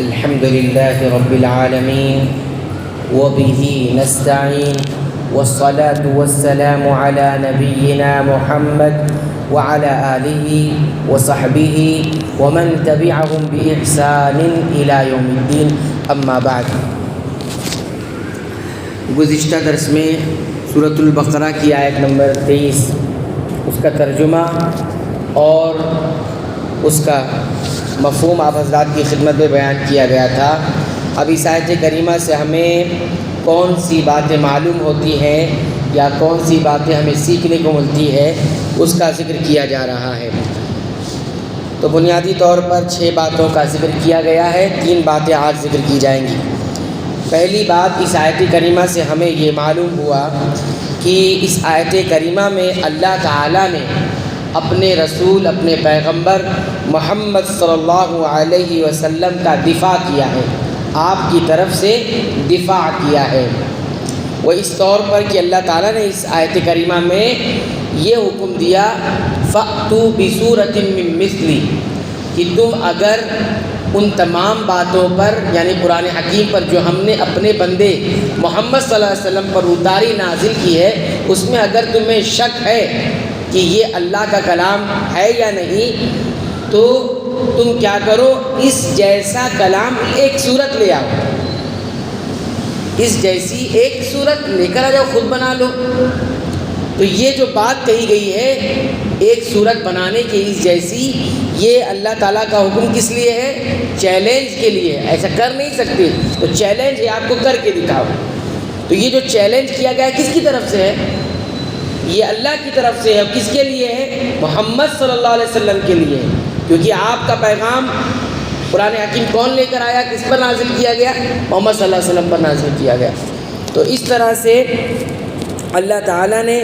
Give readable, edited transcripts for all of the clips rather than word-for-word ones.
الحمد لله رب العالمين وبه نستعين والصلاة والسلام على نبينا محمد وعلى آله وصحبه ومن تبعهم بإحسان إلى يوم الدين أما بعد۔ گزشتہ درس میں سورۃ البقرہ کی آیت نمبر 23 اس کا ترجمہ اور اس کا مفہوم آپ حضرات کی خدمت میں بیان کیا گیا تھا۔ اب اس آیت کریمہ سے ہمیں کون سی باتیں معلوم ہوتی ہیں یا کون سی باتیں ہمیں سیکھنے کو ملتی ہے اس کا ذکر کیا جا رہا ہے۔ تو بنیادی طور پر 6 باتوں کا ذکر کیا گیا ہے، 3 باتیں آج ذکر کی جائیں گی۔ پہلی بات، اس آیت کریمہ سے ہمیں یہ معلوم ہوا کہ اس آیت کریمہ میں اللہ تعالیٰ نے اپنے رسول، اپنے پیغمبر محمد صلی اللہ علیہ وسلم کا دفاع کیا ہے، آپ کی طرف سے دفاع کیا ہے۔ وہ اس طور پر کہ اللہ تعالیٰ نے اس آیت کریمہ میں یہ حکم دیا فَأْتُوا بِسُورَةٍ مِّن مِّثْلِهِ کہ تم اگر ان تمام باتوں پر یعنی قرآن حکیم پر جو ہم نے اپنے بندے محمد صلی اللہ علیہ وسلم پر اتاری نازل کی ہے، اس میں اگر تمہیں شک ہے کہ یہ اللہ کا کلام ہے یا نہیں، تو تم کیا کرو، اس جیسا کلام ایک صورت لے آؤ، اس جیسی ایک صورت لے کر آ جاؤ، خود بنا لو۔ تو یہ جو بات کہی گئی ہے ایک صورت بنانے کی اس جیسی، یہ اللہ تعالیٰ کا حکم کس لیے ہے؟ چیلنج کے لیے۔ ایسا کر نہیں سکتے تو چیلنج ہے، آپ کو کر کے دکھاؤ۔ تو یہ جو چیلنج کیا گیا ہے کس کی طرف سے ہے؟ یہ اللہ کی طرف سے ہے۔ کس کے لیے ہے؟ محمد صلی اللہ علیہ وسلم کے لیے، کیونکہ آپ کا پیغام قرآن حکیم کون لے کر آیا، کس پر نازل کیا گیا؟ محمد صلی اللہ علیہ وسلم پر نازل کیا گیا۔ تو اس طرح سے اللہ تعالیٰ نے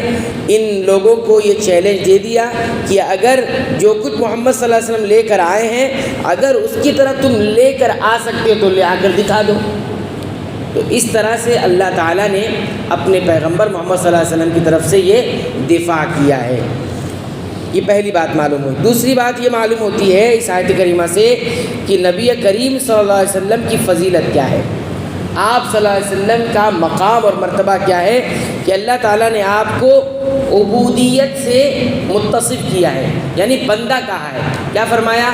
ان لوگوں کو یہ چیلنج دے دیا کہ اگر جو کچھ محمد صلی اللہ علیہ وسلم لے کر آئے ہیں، اگر اس کی طرح تم لے کر آ سکتے ہو تو لے آ کر دکھا دو۔ تو اس طرح سے اللہ تعالیٰ نے اپنے پیغمبر محمد صلی اللہ علیہ وسلم کی طرف سے یہ دفاع کیا ہے۔ یہ پہلی بات معلوم ہوئی۔ دوسری بات یہ معلوم ہوتی ہے اس آیت کریمہ سے کہ نبی کریم صلی اللہ علیہ وسلم کی فضیلت کیا ہے، آپ صلی اللہ علیہ وسلم کا مقام اور مرتبہ کیا ہے کہ اللہ تعالیٰ نے آپ کو عبودیت سے متصف کیا ہے، یعنی بندہ کہا ہے۔ کیا فرمایا؟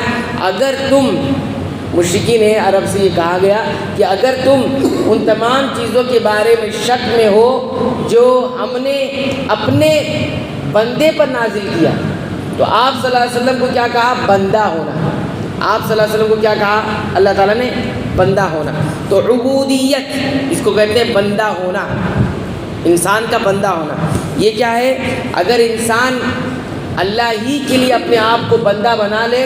اگر تم، مشرکین عرب سے یہ کہا گیا کہ اگر تم ان تمام چیزوں کے بارے میں شک میں ہو جو ہم نے اپنے بندے پر نازل کیا، تو آپ صلی اللہ علیہ وسلم کو کیا کہا؟ بندہ ہونا۔ آپ صلی اللہ علیہ وسلم کو کیا کہا اللہ تعالیٰ نے؟ بندہ ہونا۔ تو عبودیت اس کو کہتے ہیں بندہ ہونا، انسان کا بندہ ہونا۔ یہ کیا ہے؟ اگر انسان اللہ ہی کے لیے اپنے آپ کو بندہ بنا لے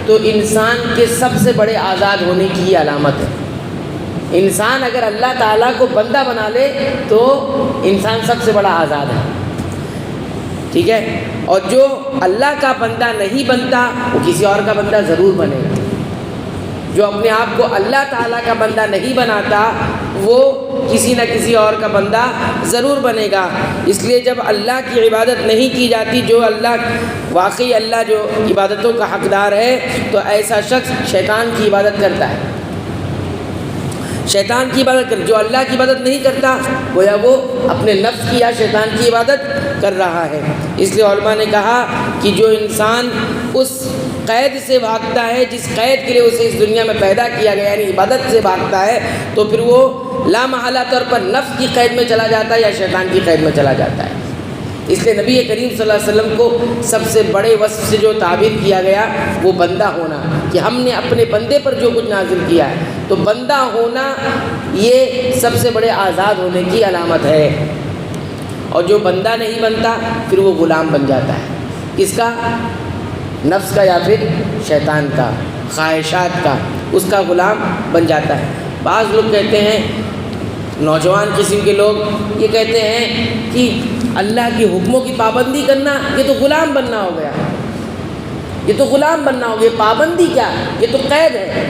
تو انسان کے سب سے بڑے آزاد ہونے کی یہ علامت ہے۔ انسان اگر اللہ تعالیٰ کو بندہ بنا لے تو انسان سب سے بڑا آزاد ہے، ٹھیک ہے؟ اور جو اللہ کا بندہ نہیں بنتا وہ کسی اور کا بندہ ضرور بنے گا۔ جو اپنے آپ کو اللہ تعالیٰ کا بندہ نہیں بناتا وہ کسی نہ کسی اور کا بندہ ضرور بنے گا۔ اس لیے جب اللہ کی عبادت نہیں کی جاتی، جو اللہ واقعی اللہ جو عبادتوں کا حقدار ہے، تو ایسا شخص شیطان کی عبادت کرتا ہے، شیطان کی عبادت جو اللہ کی عبادت نہیں کرتا گویا وہ اپنے نفس کی یا شیطان کی عبادت کر رہا ہے۔ اس لیے علماء نے کہا کہ جو انسان اس قید سے بھاگتا ہے جس قید کے لیے اسے اس دنیا میں پیدا کیا گیا، یعنی عبادت سے بھاگتا ہے، تو پھر وہ لامحالہ طور پر نفس کی قید میں چلا جاتا ہے یا شیطان کی قید میں چلا جاتا ہے۔ اس لیے نبی کریم صلی اللہ علیہ وسلم کو سب سے بڑے وصف سے جو تعبیر کیا گیا وہ بندہ ہونا، کہ ہم نے اپنے بندے پر جو کچھ نازل کیا ہے۔ تو بندہ ہونا یہ سب سے بڑے آزاد ہونے کی علامت ہے۔ اور جو بندہ نہیں بنتا پھر وہ غلام بن جاتا ہے، کس کا؟ نفس کا یا پھر شیطان کا، خواہشات کا، اس کا غلام بن جاتا ہے۔ بعض لوگ کہتے ہیں، نوجوان قسم کے لوگ یہ کہتے ہیں کہ اللہ کے حکموں کی پابندی کرنا یہ تو غلام بننا ہو گیا، یہ تو غلام بننا ہو گیا، پابندی کیا؟ یہ تو قید ہے۔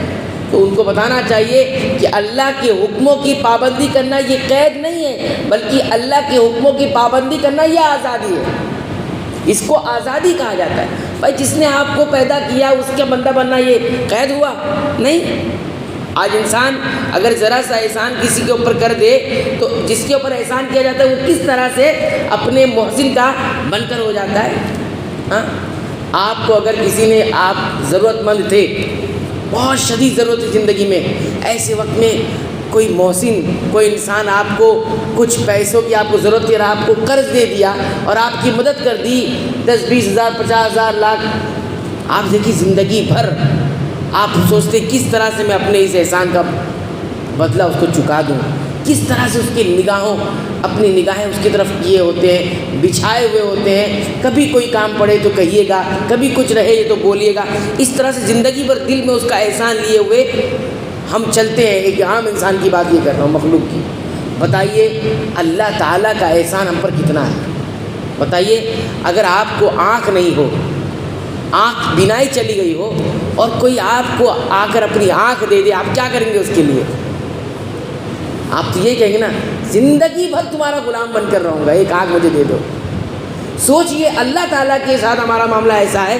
تو ان کو بتانا چاہیے کہ اللہ کے حکموں کی پابندی کرنا یہ قید نہیں ہے، بلکہ اللہ کے حکموں کی پابندی کرنا یہ آزادی ہے۔ اس کو آزادی کہا جاتا ہے۔ بھائی جس نے آپ کو پیدا کیا اس کا بندہ بننا یہ قید ہوا؟ نہیں، آج انسان اگر ذرا سا احسان کسی کے اوپر کر دے تو جس کے اوپر احسان کیا جاتا ہے وہ کس طرح سے اپنے محسن کا بن کر ہو جاتا ہے. ہاں آپ کو اگر کسی نے، آپ ضرورت مند تھے، بہت شدید ضرورت ہے زندگی میں، ایسے وقت میں کوئی محسن، کوئی انسان آپ کو کچھ پیسوں کی آپ کو ضرورت تھی اور آپ کو قرض دے دیا اور آپ کی مدد کر دی 10-20 ہزار 50 ہزار لاکھ، آپ دیکھیے زندگی بھر آپ سوچتے کس طرح سے میں اپنے اس احسان کا بدلہ اس کو چکا دوں، کس طرح سے اس کی اپنی نگاہیں اس کی طرف کیے ہوتے ہیں، بچھائے ہوئے ہوتے ہیں. کبھی کوئی کام پڑے تو کہیے گا، کبھی کچھ رہے تو بولیے گا. اس طرح سے زندگی بھر دل میں اس کا احسان لیے ہوئے ہم چلتے ہیں. ایک عام انسان کی بات یہ کر رہا ہوں، مخلوق کی. بتائیے اللہ تعالیٰ کا احسان ہم پر کتنا ہے. بتائیے اگر آپ کو آنکھ نہیں ہو، آنکھ بینائی چلی گئی ہو اور کوئی آپ کو آ کر اپنی آنکھ دے دے، آپ کیا کریں گے اس کے لیے؟ آپ تو یہ کہیں گے نا زندگی بھر تمہارا غلام بن کر رہوں گا، ایک آنکھ مجھے دے دو. سوچئے اللہ تعالیٰ کے ساتھ ہمارا معاملہ ایسا ہے،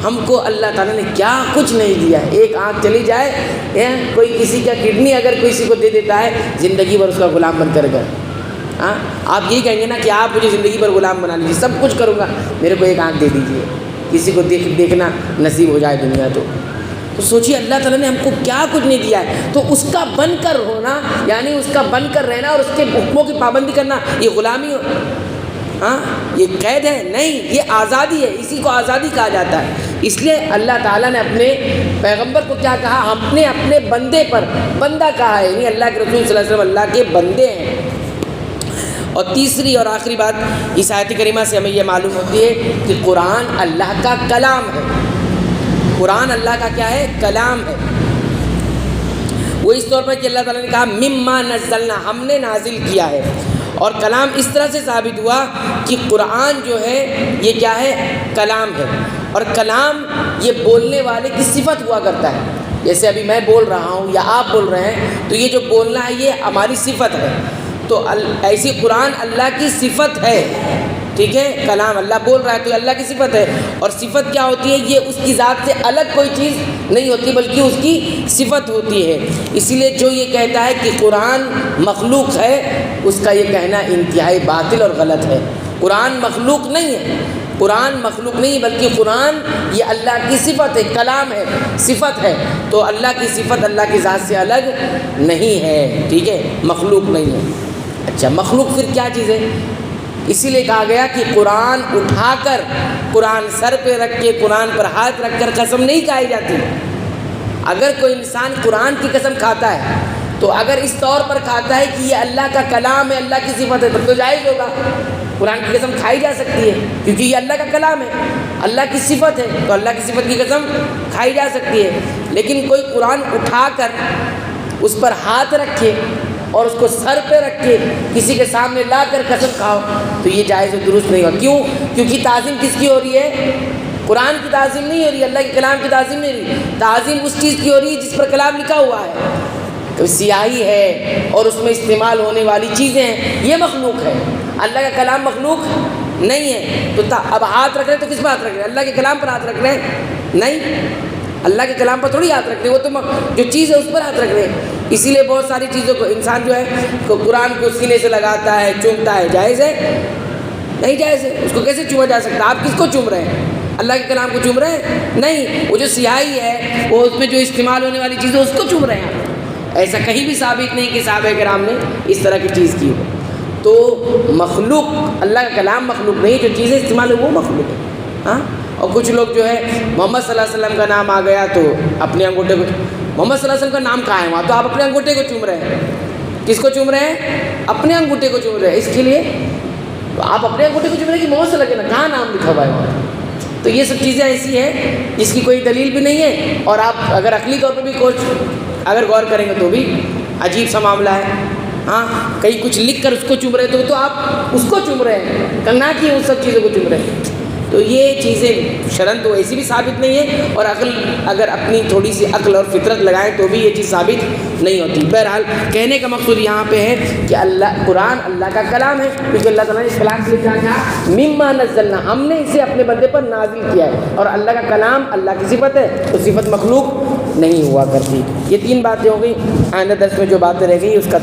ہم کو اللہ تعالیٰ نے کیا کچھ نہیں دیا. ایک آنکھ چلی جائے، کوئی کسی کا کڈنی اگر کسی کو دے دیتا ہے، زندگی بھر اس کا غلام بن کر گئے. ہاں آپ یہی کہیں گے نا کہ آپ مجھے زندگی بھر غلام بنا لیجیے، سب کچھ کروں گا، میرے کو ایک آنکھ دے دیجیے، کسی کو دیکھنا نصیب ہو جائے دنیا. تو سوچیے اللہ تعالیٰ نے ہم کو کیا کچھ نہیں دیا ہے، تو اس کا بن کر ہونا، یعنی اس کا بن کر رہنا اور اس کے حکموں کی پابندی کرنا، یہ غلامی ہاں یہ قید ہے؟ نہیں، یہ آزادی ہے. اسی کو آزادی کہا جاتا ہے. اس لیے اللہ تعالیٰ نے اپنے پیغمبر کو کیا کہا؟ ہم نے اپنے بندے پر بندہ کہا ہے، یعنی اللہ کے رسول صلی اللہ علیہ وسلم اللہ کے بندے ہیں. اور تیسری اور آخری بات اس آیت کریمہ سے ہمیں یہ معلوم ہوتی ہے کہ قرآن اللہ کا کلام ہے. قرآن اللہ کا کیا ہے؟ کلام ہے. وہ اس طور پر کہ اللہ تعالیٰ نے کہا مما نزلنا، ہم نے نازل کیا ہے. اور کلام اس طرح سے ثابت ہوا کہ قرآن جو ہے یہ کیا ہے؟ کلام ہے. اور کلام یہ بولنے والے کی صفت ہوا کرتا ہے. جیسے ابھی میں بول رہا ہوں یا آپ بول رہے ہیں تو یہ جو بولنا ہے یہ ہماری صفت ہے. تو ایسی قرآن اللہ کی صفت ہے. ٹھیک ہے، کلام اللہ بول رہا ہے تو اللہ کی صفت ہے. اور صفت کیا ہوتی ہے؟ یہ اس کی ذات سے الگ کوئی چیز نہیں ہوتی بلکہ اس کی صفت ہوتی ہے. اسی لیے جو یہ کہتا ہے کہ قرآن مخلوق ہے، اس کا یہ کہنا انتہائی باطل اور غلط ہے. قرآن مخلوق نہیں ہے، قرآن مخلوق نہیں بلکہ قرآن یہ اللہ کی صفت ہے، کلام ہے، صفت ہے. تو اللہ کی صفت اللہ کی ذات سے الگ نہیں ہے. ٹھیک ہے، مخلوق نہیں ہے. اچھا مخلوق پھر کیا چیز ہے؟ اسی لیے کہا گیا کہ قرآن اٹھا کر، قرآن سر پہ رکھ کے، قرآن پر ہاتھ رکھ کر قسم نہیں کھائی جاتی. اگر کوئی انسان قرآن کی قسم کھاتا ہے تو اگر اس طور پر کھاتا ہے کہ یہ اللہ کا کلام ہے، اللہ کی صفت ہے، تب تو جائز ہوگا. قرآن کی قسم کھائی جا سکتی ہے کیونکہ یہ اللہ کا کلام ہے، اللہ کی صفت ہے، تو اللہ کی صفت کی قسم کھائی جا سکتی ہے. لیکن کوئی قرآن اٹھا کر اس پر ہاتھ رکھے اور اس کو سر پہ رکھ کے کسی کے سامنے لا کر قسم کھاؤ تو یہ جائز و درست نہیں ہوگا. کیوں؟ کیونکہ تعظیم کس کی ہو رہی ہے؟ قرآن کی تعظیم نہیں ہو رہی، اللہ کے کلام کی تعظیم نہیں ہو رہی. تعظیم اس چیز کی ہو رہی ہے جس پر کلام لکھا ہوا ہے. تو سیاہی ہے اور اس میں استعمال ہونے والی چیزیں ہیں، یہ مخلوق ہے. اللہ کا کلام مخلوق نہیں ہے. تو اب ہاتھ رکھ رہے تو کس پر ہاتھ رکھ رہے ہیں؟ اللہ کے کلام پر ہاتھ رکھ رہے ہیں؟ نہیں، اللہ کے کلام پر تھوڑی ہاتھ رکھ رہے ہیں، وہ تو جو چیز ہے اس پر ہاتھ رکھ رہے ہیں. اسی لیے بہت ساری چیزوں کو انسان جو ہے قرآن کو سینے سے لگاتا ہے، چومتا ہے. جائز ہے؟ نہیں جائز ہے. اس کو کیسے چوما جا سکتا؟ آپ کس کو چوم رہے ہیں؟ اللہ کے کلام کو چوم رہے ہیں؟ نہیں، وہ جو سیاہی ہے، وہ اس میں جو استعمال ہونے والی چیز ہے اس کو چوم رہے ہیں. ایسا کہیں بھی ثابت نہیں کہ صحابہ کرام نے اس طرح کی چیز کی ہو. تو مخلوق، اللہ کا کلام مخلوق نہیں، جو چیزیں استعمال ہے وہ مخلوق ہے. ہاں. اور کچھ لوگ جو ہے محمد صلی اللہ علیہ وسلم کا نام آ گیا تو اپنے انگوٹھے کو، محمد صلی اللہ علیہ وسلم کا نام کہاں ہے وہاں؟ تو آپ اپنے انگوٹھے کو چوم رہے ہیں. کس کو چوم رہے ہیں؟ اپنے انگوٹھے کو چوم رہے ہیں. اس کے لیے آپ اپنے انگوٹھے کو چوم رہے ہیں کہ محمد صلی اللہ علیہ وسلم کہاں نام لکھا ہوا ہے وہاں؟ تو یہ سب چیزیں ایسی ہیں جس کی کوئی دلیل بھی نہیں ہے. اور آپ اگر عقلی طور پہ بھی اگر غور کریں گے تو بھی عجیب سا معاملہ ہے. ہاں، کہیں کچھ لکھ کر اس کو چوم رہے تو آپ اس کو چوم رہے ہیں، کرنا کی ان سب چیزوں کو چوم رہے ہیں. تو یہ چیزیں شرعاً تو ایسی بھی ثابت نہیں ہے، اور عقل اگر اپنی تھوڑی سی عقل اور فطرت لگائیں تو بھی یہ چیز ثابت نہیں ہوتی. بہرحال کہنے کا مقصود یہاں پہ ہے کہ قرآن اللہ کا کلام ہے، کیونکہ اللہ تعالیٰ نے اس کلام سے کیا کہا؟ مما نزلنا، ہم نے اسے اپنے بندے پر نازل کیا ہے. اور اللہ کا کلام اللہ کی صفت ہے، تو صفت مخلوق نہیں ہوا کرتی۔ یہ 3 باتیں ہو گئی۔ آئندہ درس میں جو باتیں رہ گئی اس کا